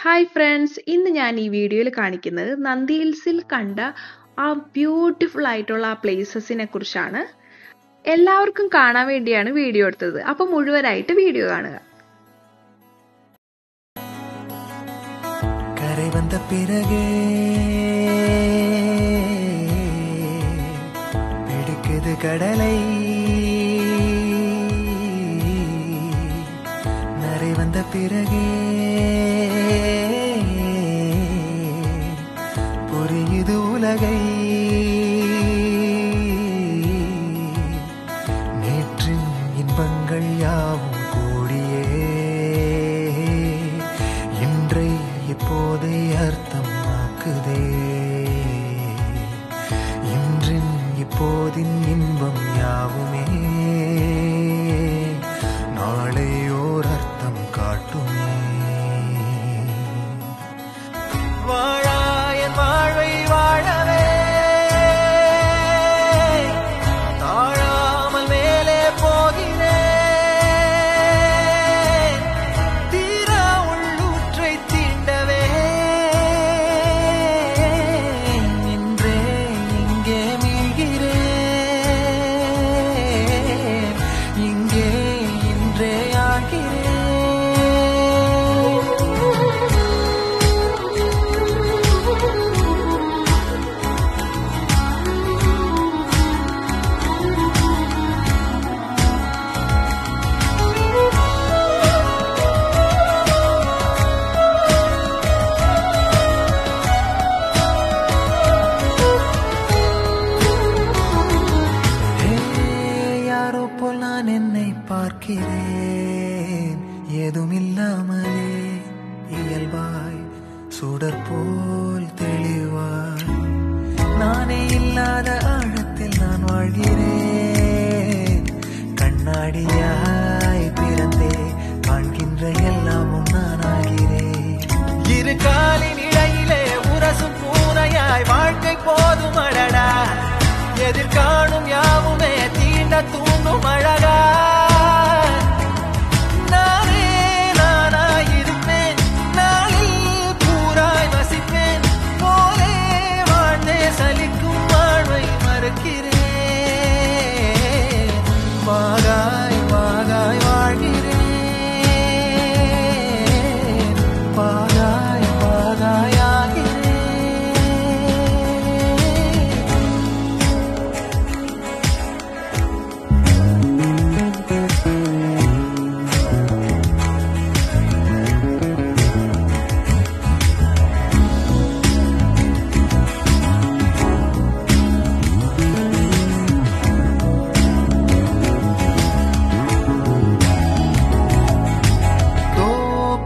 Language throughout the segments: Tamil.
ഹായ് ഫ്രണ്ട്സ്, ഇന്ന് ഞാൻ ഈ വീഡിയോയിൽ കാണിക്കുന്നത് നന്ദി ഹിൽസിൽ കണ്ട ആ ബ്യൂട്ടിഫുൾ ആയിട്ടുള്ള ആ പ്ലേസസിനെ കുറിച്ചാണ്. എല്ലാവർക്കും കാണാൻ വേണ്ടിയാണ് വീഡിയോ എടുത്തത്. അപ്പോൾ മുഴുവനായിട്ട് വീഡിയോ കാണുക. கரை வந்த பிறகே பிடிக்குது கடலை, நரை வந்த பிறகே புரியுது உலகை. நேற்றின் இன்பங்கள் யாவும் கூடியே இன்றை இப்போதை அர்த்தமாக்குதே. இன்றின் இப்போதின் இன்பம் யாவுமே நாளை ஓர் அர்த்தம் காட்டுமே. வாழாயன் வாழ்வை வாழவே தாழாமல் மேலே போகிறேன். தீரா உள்ளூற்றை தீண்டவே இன்றே இங்கே மீழ்கிறேன். இங்கே இன்றே ஆகிறேன். யாரோ போல் நான் என்னை பார்க்கிறேன். ஏதுமில்லாமலே இயல்பாய் சுடர் போல் தெளிவாய் நானே இல்லாத ஆழத்தில் நான் வாழ்கிறேன். கண்ணாடியாய் பிறந்தே காண்கின்ற எல்லாமும் நான் ஆகிறேன். இரு காலின் இடையிலே உரசும் பூனையாய் வாழ்க்கை போதும் அடடா. எதிர்காணும் யாவுமே தீண்ட தூண்டும் அழகா. நானே நானாயிருப்பேன், நாளில் பூராய் வசிப்பேன். போலே வாழ்ந்தே சலிக்கும் வாழ்வை மறுக்கிறேன். வாகாய் வாகாய் வாழ்கிறேன். வாகாய் வாகாய் ஆகிறேன்.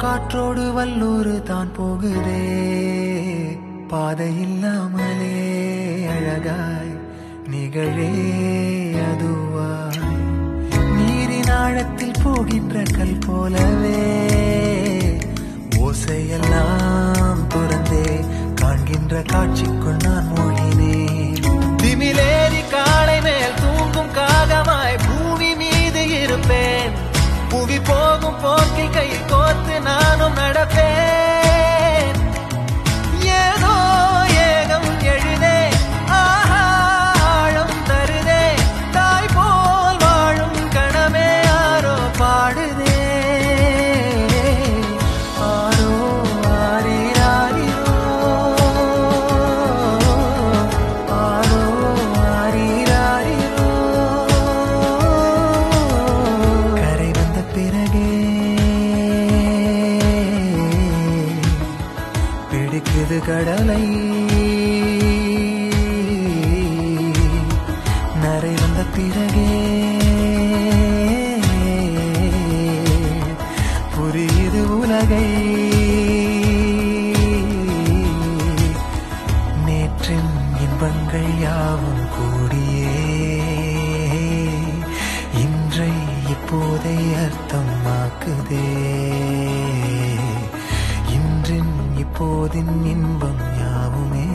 காற்றோடு வல்லூர் தான் போகுதே. பாதை இல்லாமலே அழகாய் நிகழே அதுவாய் நீரின் ஆழத்தில் போகின்ற கல் போலவே ஓசையெல்லாம் துறந்தே காண்கின்ற காட்சிக்குள் நான் மூழ்கினேன். திமிலேறி காலை மேல் தூங்கும் காகமாய் பூமி மீது இருப்பேன். புவி போகும் போக்கில் கை கோர்த்து நானும் நடப்பேன். ஏதோ ஏகம் எழுதே, ஆஹா ஆழம் தருதே. தாய் போல் வாழும் கணமே யாரோ பாடுதே. ஆரோ ஆரீராரிரோ, ஆரோ ஆரீராரிரோ. கரை வந்த பிறகே பிடிக்குது கடலை, நரை வந்த பிறகே புரியுது உலகை. நேற்றின் இன்பங்கள் யாவும் கூடியே இன்றை இப்போதை அர்த்தமாக்குதே. இன்றின் இப்போதின் இன்பம் யாவுமே